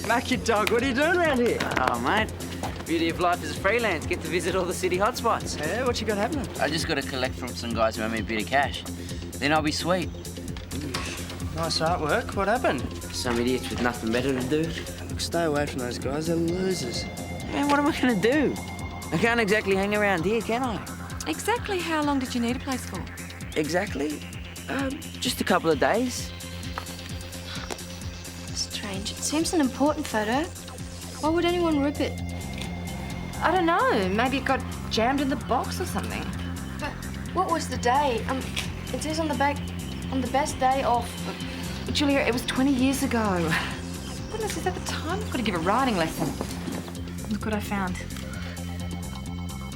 Mac, you dog, what are you doing around here? Oh, mate. Beauty of life as a freelance. Get to visit all the city hotspots. Yeah, what you got happening? I just got to collect from some guys who owe me a bit of cash. Then I'll be sweet. Nice artwork. What happened? Some idiots with nothing better to do. Look, stay away from those guys. They're losers. Man, what am I going to do? I can't exactly hang around here, can I? Exactly how long did you need a place for? Exactly? Just a couple of days. Strange. It seems an important photo. Why would anyone rip it? I don't know. Maybe it got jammed in the box or something. But what was the day? It says on the back, on the best day off. But Julia, it was 20 years ago. Goodness, is that the time? I've got to give a writing lesson. Look what I found.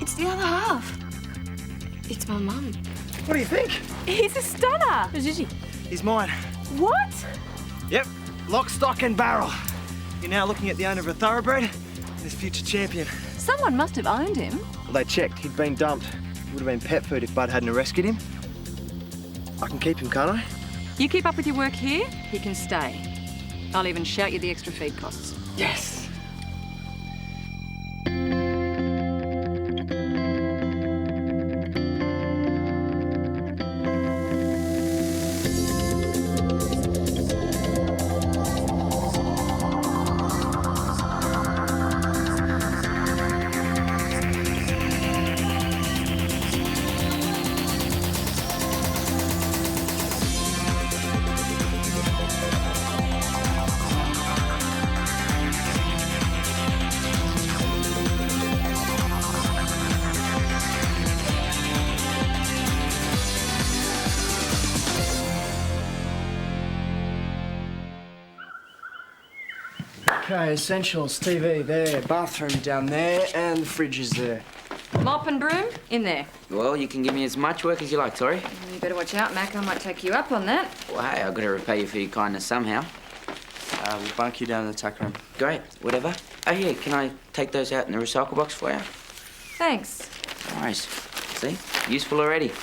It's the other half. It's my mum. What do you think? He's a stunner. Who's he? He's mine. What? Yep, lock, stock and barrel. You're now looking at the owner of a thoroughbred and his future champion. Someone must have owned him. Well, they checked. He'd been dumped. He would have been pet food if Bud hadn't rescued him. I can keep him, can't I? You keep up with your work here, he can stay. I'll even shout you the extra feed costs. Yes. Okay, essentials, TV there, bathroom down there, and the fridge is there. Mop and broom, in there. Well, you can give me as much work as you like, Tori. You better watch out, Mac. I might take you up on that. Well, hey, I've got to repay you for your kindness somehow. We'll bunk you down in the tack room. Great, whatever. Oh, yeah, can I take those out in the recycle box for you? Thanks. No worries. See? Useful already.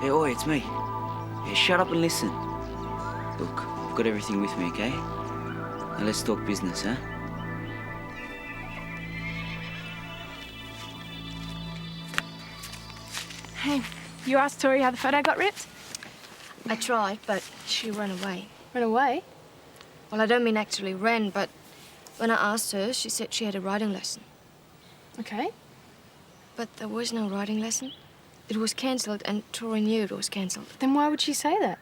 Hey, oi, it's me. Yeah, shut up and listen. Look, I've got everything with me, okay? Now let's talk business, huh? Hey, you asked Tori how the photo got ripped? I tried, but she ran away. Ran away? Well, I don't mean actually ran, but when I asked her, she said she had a writing lesson. Okay. But there was no writing lesson. It was cancelled, and Tori knew it was cancelled. Then why would she say that?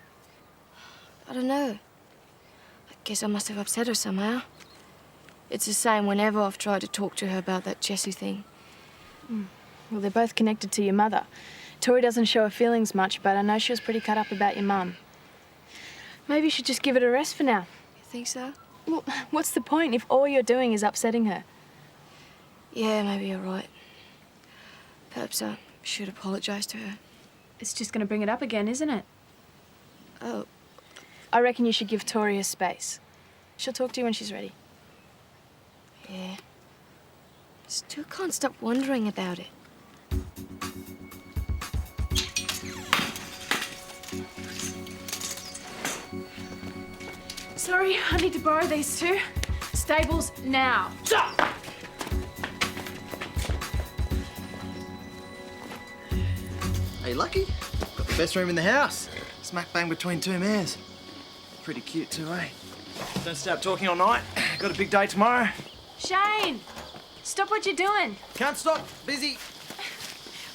I don't know. I guess I must have upset her somehow. It's the same whenever I've tried to talk to her about that Jessie thing. Well, they're both connected to your mother. Tori doesn't show her feelings much, but I know she was pretty cut up about your mum. Maybe you should just give it a rest for now. You think so? Well, what's the point if all you're doing is upsetting her? Yeah, maybe you're right. Perhaps I should apologise to her. It's just going to bring it up again, isn't it? Oh, I reckon you should give Tori a space. She'll talk to you when she's ready. yeah. Still can't stop wondering about it. Sorry, I need to borrow these two. Stables now. Stop! Hey, lucky? Got the best room in the house. Smack bang between two mares. Pretty cute too, eh? Don't stop talking all night. Got a big day tomorrow. Shane! Stop what you're doing. Can't stop. Busy.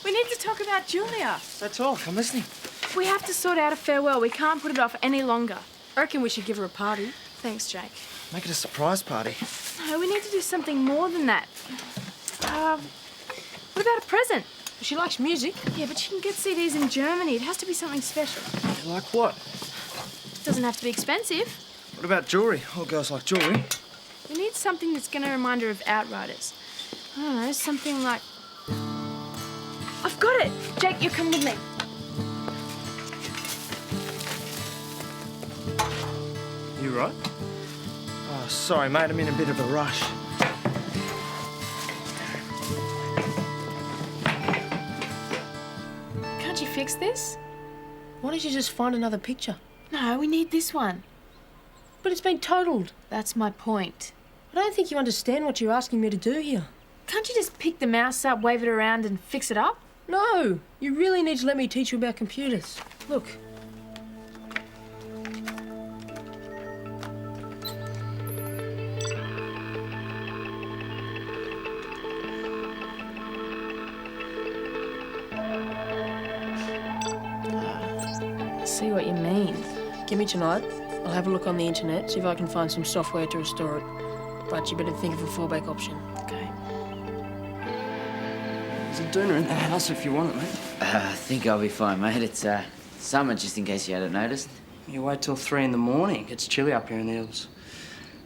We need to talk about Julia. So talk. I'm listening. We have to sort out a farewell. We can't put it off any longer. I reckon we should give her a party. Thanks, Jake. Make it a surprise party. No, we need to do something more than that. What about a present? She likes music. Yeah, but she can get CDs in Germany. It has to be something special. Like what? It doesn't have to be expensive. What about jewellery? All girls like jewellery. We need something that's going to remind her of Outriders. I don't know, something like... I've got it! Jake, you come with me. You right? Oh, sorry, mate. I'm in a bit of a rush. Can't you fix this? Why don't you just find another picture? No, we need this one. But it's been totaled. That's my point. I don't think you understand what you're asking me to do here. Can't you just pick the mouse up, wave it around and fix it up? No, you really need to let me teach you about computers. Look. I see what you mean. Give me tonight. I'll have a look on the internet, see if I can find some software to restore it. But you better think of a fallback option. Okay. There's a doner in the house if you want it, mate. I think I'll be fine, mate. It's summer, just in case you hadn't noticed. You wait till 3 in the morning. It's chilly up here in the hills.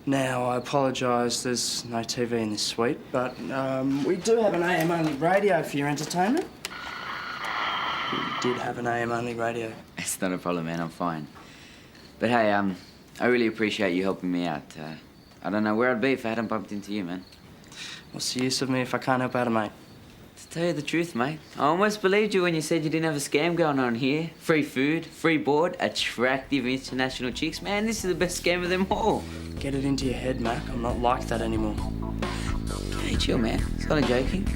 Now, I apologise, there's no TV in this suite, but we do have an AM-only radio for your entertainment. We did have an AM-only radio. It's not a problem, man. I'm fine. But hey, I really appreciate you helping me out. I don't know where I'd be if I hadn't bumped into you, man. What's the use of me if I can't help out, mate? To tell you the truth, mate, I almost believed you when you said you didn't have a scam going on here. Free food, free board, attractive international chicks. Man, this is the best scam of them all. Get it into your head, Mac. I'm not like that anymore. Hey, chill, man. It's not a joking.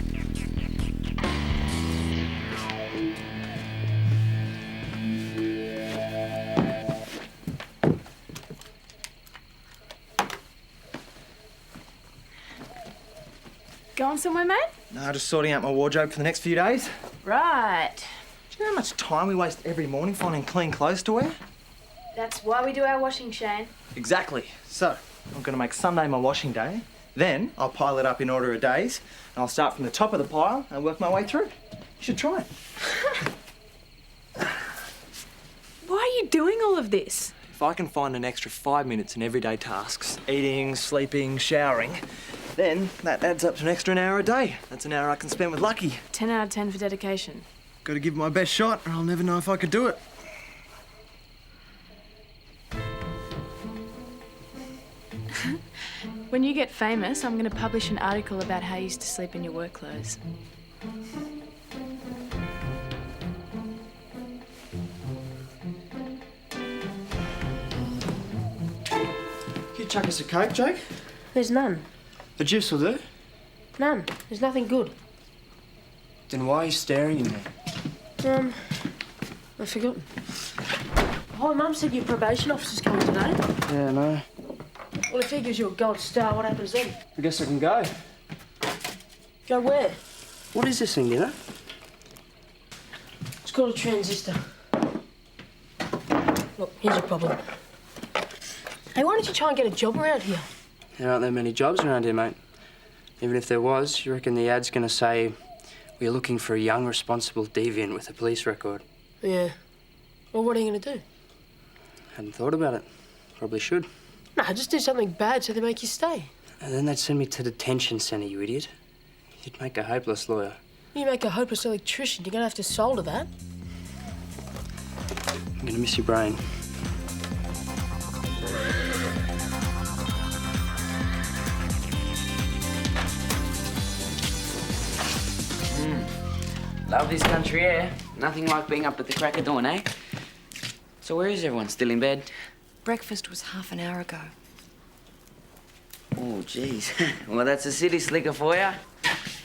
Going somewhere, mate? No, just sorting out my wardrobe for the next few days. Right. Do you know how much time we waste every morning finding clean clothes to wear? That's why we do our washing, Shane. Exactly. So, I'm going to make Sunday my washing day. Then, I'll pile it up in order of days. And I'll start from the top of the pile and work my way through. You should try it. Why are you doing all of this? If I can find an extra 5 minutes in everyday tasks, eating, sleeping, showering, then that adds up to an extra hour a day. That's an hour I can spend with Lucky. 10 out of 10 for dedication. Got to give it my best shot or I'll never know if I could do it. When you get famous, I'm going to publish an article about how you used to sleep in your work clothes. You chuck us a Coke, Jake? There's none. The juice will do. None. There's nothing good. Then why are you staring at me? I've forgotten. Oh, Mum said your probation officer's coming today. Yeah, no. Well, if he gives you a gold star, what happens then? I guess I can go. Go where? What is this thing, you know? It's called a transistor. Look, here's your problem. Hey, why don't you try and get a job around here? There aren't that many jobs around here, mate. Even if there was, you reckon the ad's going to say, we're looking for a young, responsible deviant with a police record? Yeah. Well, what are you going to do? Hadn't thought about it. Probably should. Nah, just do something bad so they make you stay. And then they'd send me to detention centre, you idiot. You'd make a hopeless lawyer. You make a hopeless electrician, you're going to have to solder that. I'm going to miss your brain. Love this country air. Nothing like being up at the crack of dawn, eh? So where is everyone? Still in bed? Breakfast was half an hour ago. Oh, jeez. Well, that's a city slicker for you.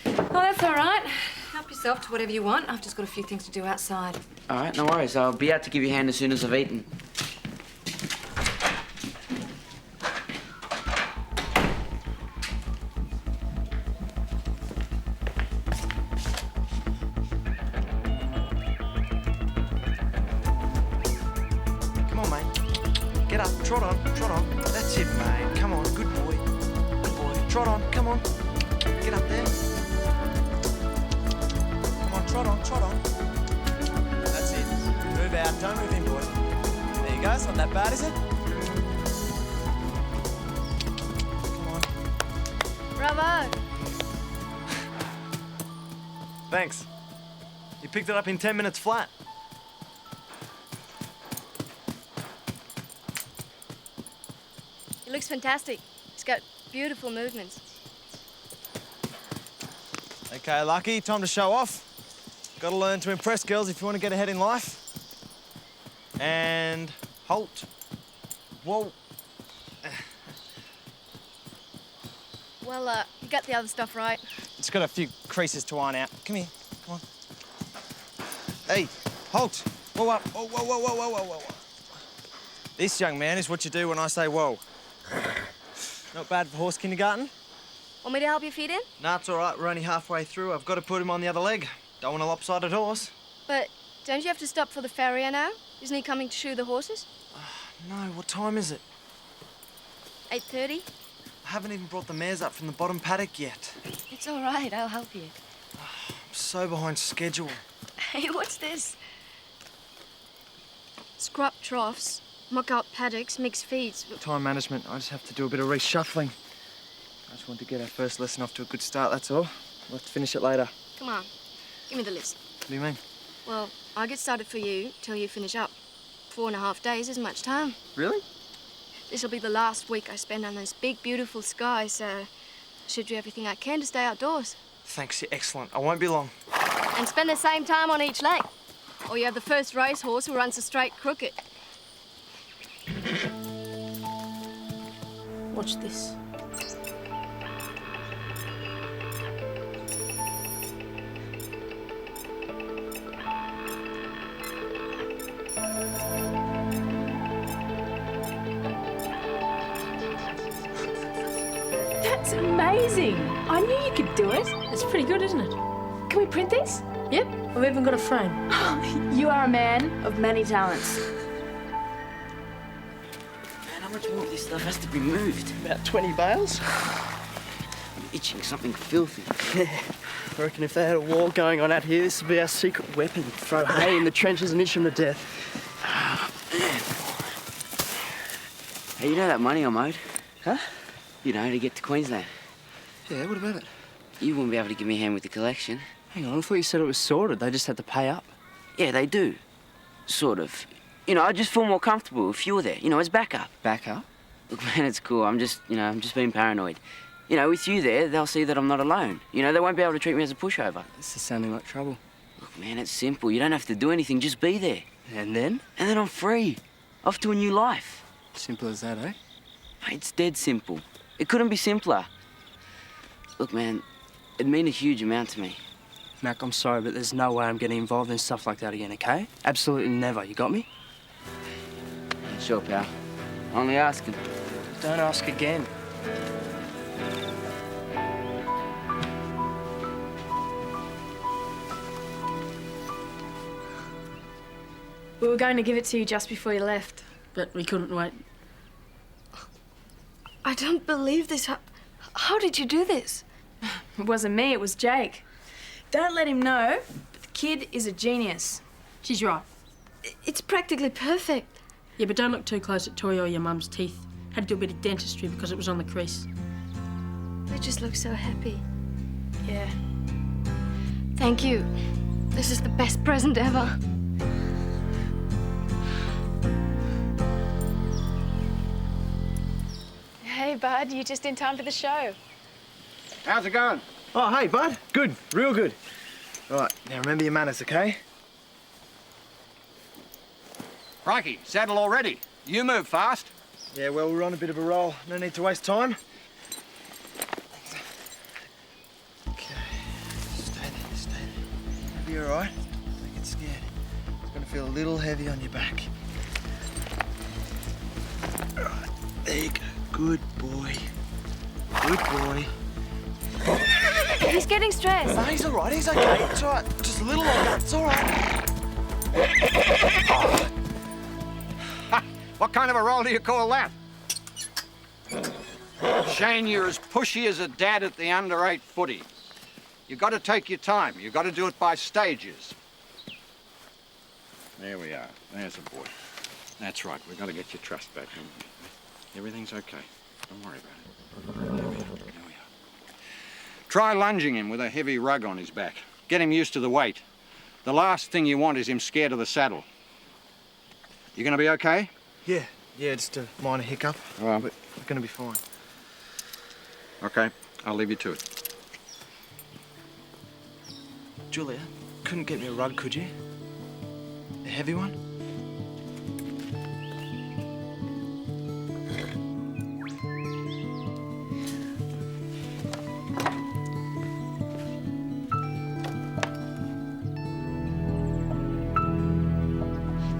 Oh, that's all right. Help yourself to whatever you want. I've just got a few things to do outside. All right, no worries. I'll be out to give you a hand as soon as I've eaten. Come on, mate. Get up. Trot on. Trot on. That's it, mate. Come on. Good boy. Good boy. Trot on. Come on. Get up there. Come on. Trot on. Trot on. That's it. Move out. Don't move in, boy. There you go. It's not that bad, is it? Come on. Bravo. Thanks. You picked it up in 10 minutes flat. It looks fantastic. It's got beautiful movements. Okay, Lucky, time to show off. Got to learn to impress girls if you want to get ahead in life. And halt. Whoa. Well, you got the other stuff right. It's got a few creases to iron out. Come here, come on. Hey, halt. Whoa up. Whoa, whoa, whoa, whoa, whoa, whoa, whoa. This, young man, is what you do when I say whoa. Not bad for horse kindergarten. Want me to help you feed in? Nah, it's all right. We're only halfway through. I've got to put him on the other leg. Don't want a lopsided horse. But don't you have to stop for the farrier now? Isn't he coming to shoe the horses? No, what time is it? 8:30? I haven't even brought the mares up from the bottom paddock yet. It's all right, I'll help you. I'm so behind schedule. Hey, what's this? Scrub troughs, muck-out paddocks, mixed feeds. Time management. I just have to do a bit of reshuffling. I just want to get our first lesson off to a good start, that's all. We'll have to finish it later. Come on, give me the list. What do you mean? Well, I get started for you till you finish up. 4.5 days isn't much time. Really? This'll be the last week I spend on those big, beautiful skies, so I should do everything I can to stay outdoors. Thanks, you're excellent. I won't be long. And spend the same time on each leg. Or you have the first racehorse who runs a straight crooked. Watch this. That's amazing. I knew you could do it. It's pretty good, isn't it? Can we print this? Yep, I've even got a frame. You are a man of many talents. Man, how much more of this stuff has to be moved? About 20 bales. I'm itching something filthy. Yeah. I reckon if they had a war going on out here, this would be our secret weapon. Throw hay in the trenches and itch them to death. Hey, you know that money I'm owed? Huh? You know, to get to Queensland. Yeah, what about it? You wouldn't be able to give me a hand with the collection. Hang on, I thought you said it was sorted. They just had to pay up. Yeah, they do. Sort of. You know, I just feel more comfortable if you're there, you know, as backup. Back up? Look, man, it's cool. I'm just being paranoid. You know, with you there, they'll see that I'm not alone. You know, they won't be able to treat me as a pushover. This is sounding like trouble. Look, man, it's simple. You don't have to do anything, just be there. And then? And then I'm free. Off to a new life. Simple as that, eh? Mate, it's dead simple. It couldn't be simpler. Look, man, it'd mean a huge amount to me. Mac, I'm sorry, but there's no way I'm getting involved in stuff like that again, okay? Absolutely never. You got me? Yeah, sure, pal. Only asking. Don't ask again. We were going to give it to you just before you left. But we couldn't wait. I don't believe this. How did you do this? It wasn't me, it was Jake. Don't let him know, but the kid is a genius. She's right. It's practically perfect. Yeah, but don't look too close at Tori or your mum's teeth. Had to do a bit of dentistry because it was on the crease. They just look so happy. Yeah. Thank you. This is the best present ever. Hey, bud, you're just in time for the show. How's it going? Oh, hey, bud. Good. Real good. All right, now remember your manners, okay? Crikey, saddle already. You move fast. Yeah, well, we're on a bit of a roll. No need to waste time. Okay. Stay there, stay there. You'll be all right. Don't get scared. It's going to feel a little heavy on your back. All right, there you go. Good boy. Good boy. He's getting stressed. No, he's all right. He's okay. It's all right. Just a little longer. It's all right. Oh. Ha! What kind of a roll do you call that? Shane, you're as pushy as a dad at the under-8 footy. You got to take your time. You got to do it by stages. There we are. There's a boy. That's right. We've got to get your trust back. Everything's okay. Don't worry about it. There we are. Try lunging him with a heavy rug on his back. Get him used to the weight. The last thing you want is him scared of the saddle. You gonna be okay? Yeah, just a minor hiccup. All right. But we're gonna be fine. Okay, I'll leave you to it. Julia, couldn't get me a rug, could you? A heavy one?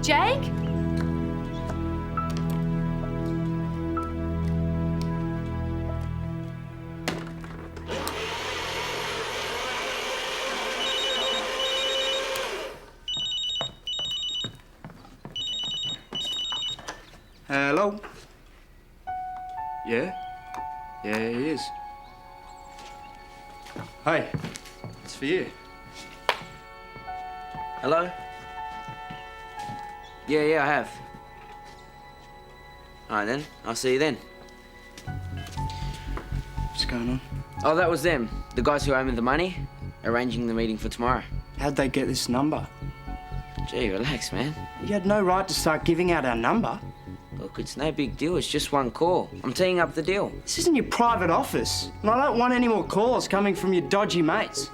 Jake? Hello? Yeah? Yeah, he is. Hey, it's for you. Hello? Yeah, I have. All right, then. I'll see you then. What's going on? Oh, that was them. The guys who owe me the money, arranging the meeting for tomorrow. How'd they get this number? Gee, relax, man. You had no right to start giving out our number. Look, it's no big deal. It's just one call. I'm teeing up the deal. This isn't your private office, and I don't want any more calls coming from your dodgy mates.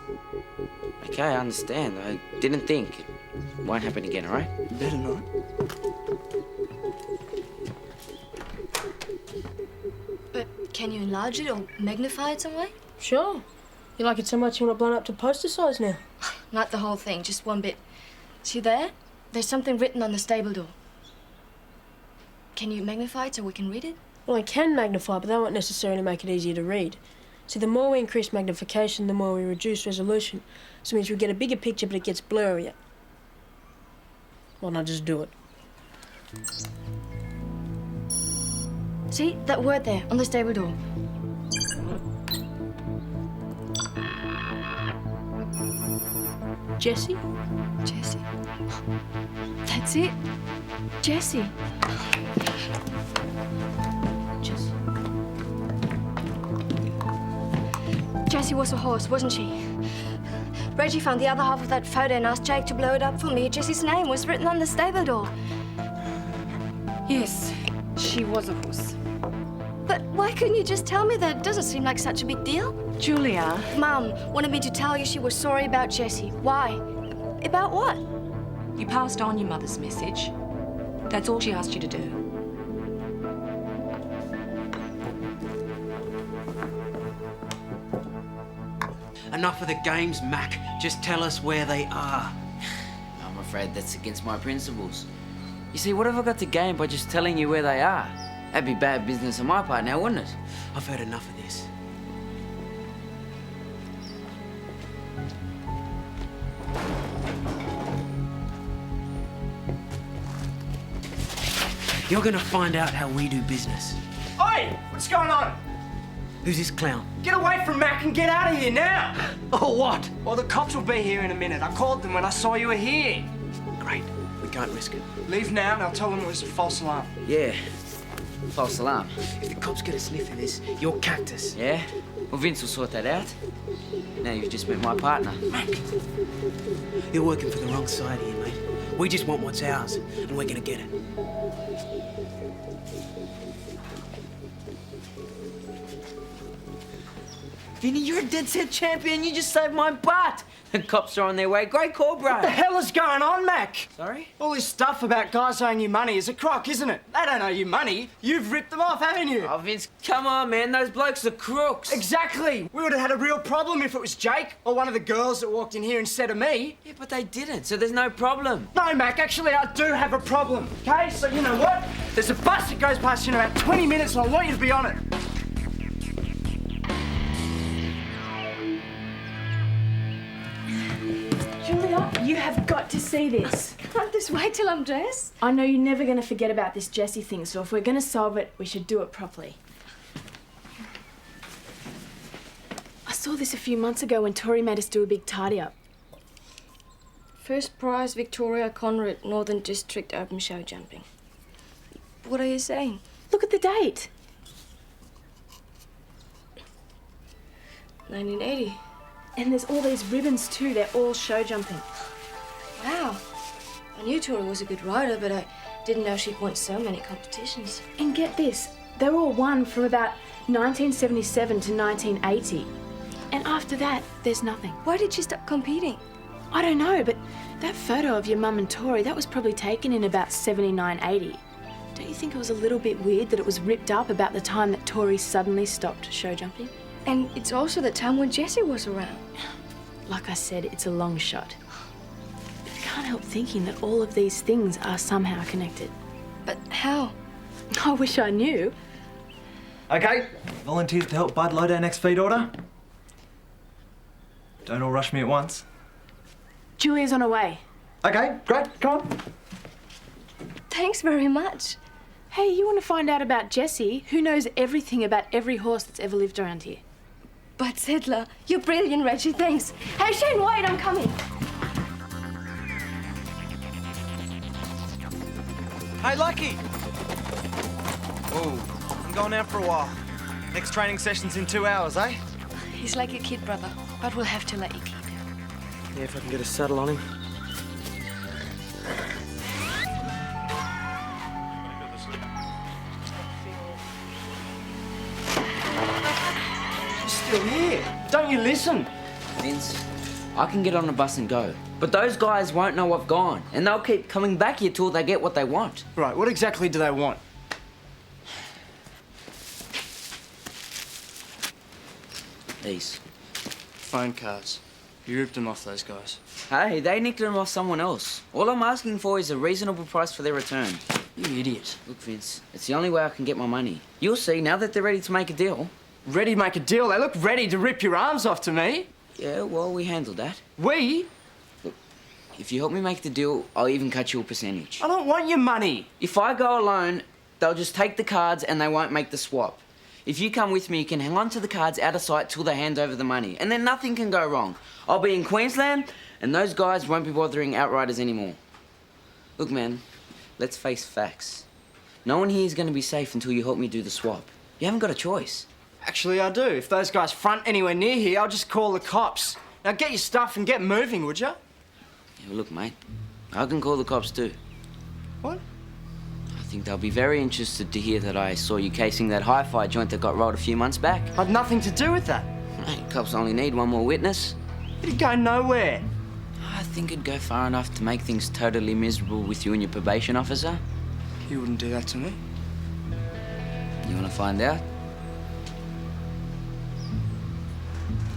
Okay, I understand. I didn't think. It won't happen again, all right? Better not. But can you enlarge it or magnify it some way? Sure. You like it so much you want it blown up to poster size now? Not the whole thing, just one bit. See there? There's something written on the stable door. Can you magnify it so we can read it? Well, I can magnify, but that won't necessarily make it easier to read. See, the more we increase magnification, the more we reduce resolution. So it means we get a bigger picture, but it gets blurrier. Why not just do it? See, that word there, on the stable door. Jessie? Jessie. That's it. Jessie. Jessie was a horse, wasn't she? Reggie found the other half of that photo and asked Jake to blow it up for me. Jessie's name was written on the stable door. Yes, she was a horse. But why couldn't you just tell me that? It doesn't seem like such a big deal. Julia. Mum wanted me to tell you she was sorry about Jessie. Why? About what? You passed on your mother's message. That's all she asked you to do. Enough of the games, Mac. Just tell us where they are. I'm afraid that's against my principles. You see, what have I got to gain by just telling you where they are? That'd be bad business on my part now, wouldn't it? I've heard enough of this. You're gonna find out how we do business. Oi! What's going on? Who's this clown? Get away from Mac and get out of here now! Oh, what? Well, the cops will be here in a minute. I called them when I saw you were here. Great. We can't risk it. Leave now and I'll tell them it was a false alarm. Yeah. False alarm. If the cops get a sniff of this, you're cactus. Yeah? Well, Vince will sort that out. Now you've just met my partner. Mac, you're working for the wrong side here, mate. We just want what's ours, and we're gonna get it. Vinny, you're a dead set champion. You just saved my butt. The cops are on their way. Great call, bro. What the hell is going on, Mac? Sorry? All this stuff about guys owing you money is a crock, isn't it? They don't owe you money. You've ripped them off, haven't you? Oh, Vince, come on, man. Those blokes are crooks. Exactly. We would have had a real problem if it was Jake or one of the girls that walked in here instead of me. Yeah, but they didn't, so there's no problem. No, Mac, actually, I do have a problem, okay? So, you know what? There's a bus that goes past you in about 20 minutes, and I want you to be on it. Julia, you have got to see this. Can't this wait till I'm dressed? I know you're never going to forget about this Jessie thing, so if we're going to solve it, we should do it properly. I saw this a few months ago when Tori made us do a big tidy-up. First prize, Victoria Konrad, Northern District Open Show Jumping. What are you saying? Look at the date. 1980. And there's all these ribbons too. They're all show jumping. Wow. I knew Tori was a good rider, but I didn't know she'd won so many competitions. And get this, they're all won from about 1977 to 1980. And after that, there's nothing. Why did she stop competing? I don't know, but that photo of your mum and Tori, that was probably taken in about 79, 80. Don't you think it was a little bit weird that it was ripped up about the time that Tori suddenly stopped show jumping? And it's also the time when Jessie was around. Like I said, it's a long shot. But I can't help thinking that all of these things are somehow connected. But how? I wish I knew. Okay, volunteers to help Bud load our next feed order? Don't all rush me at once. Julia's on her way. Okay, great, come on. Thanks very much. Hey, you want to find out about Jessie, who knows everything about every horse that's ever lived around here? But Settler, you're brilliant, Reggie, thanks. Hey, Shane, wait, I'm coming. Hey, Lucky! Oh, I'm going out for a while. Next training session's in 2 hours, eh? He's like your kid, brother, but we'll have to let you keep him. Yeah, if I can get a saddle on him. You're still here. Don't you listen? Vince, I can get on a bus and go. But those guys won't know I've gone. And they'll keep coming back here till they get what they want. Right, what exactly do they want? These. Phone cards. You ripped them off those guys. Hey, they nicked them off someone else. All I'm asking for is a reasonable price for their return. You idiot. Look, Vince, it's the only way I can get my money. You'll see, now that they're ready to make a deal. Ready to make a deal? They look ready to rip your arms off to me. Yeah, well, we handled that. We? Look, if you help me make the deal, I'll even cut you a percentage. I don't want your money. If I go alone, they'll just take the cards and they won't make the swap. If you come with me, you can hang on to the cards out of sight till they hand over the money, and then nothing can go wrong. I'll be in Queensland, and those guys won't be bothering Outriders anymore. Look, man, let's face facts. No one here is going to be safe until you help me do the swap. You haven't got a choice. Actually, I do. If those guys front anywhere near here, I'll just call the cops. Now get your stuff and get moving, would you? Yeah, well, look, mate, I can call the cops too. What? I think they'll be very interested to hear that I saw you casing that hi-fi joint that got rolled a few months back. I'd nothing to do with that. Hey, cops only need one more witness. It'd go nowhere. I think it'd go far enough to make things totally miserable with you and your probation officer. You wouldn't do that to me. You want to find out?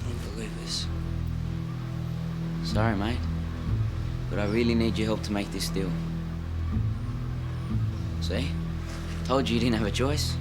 I don't believe this. Sorry, mate, but I really need your help to make this deal. See? Told you didn't have a choice.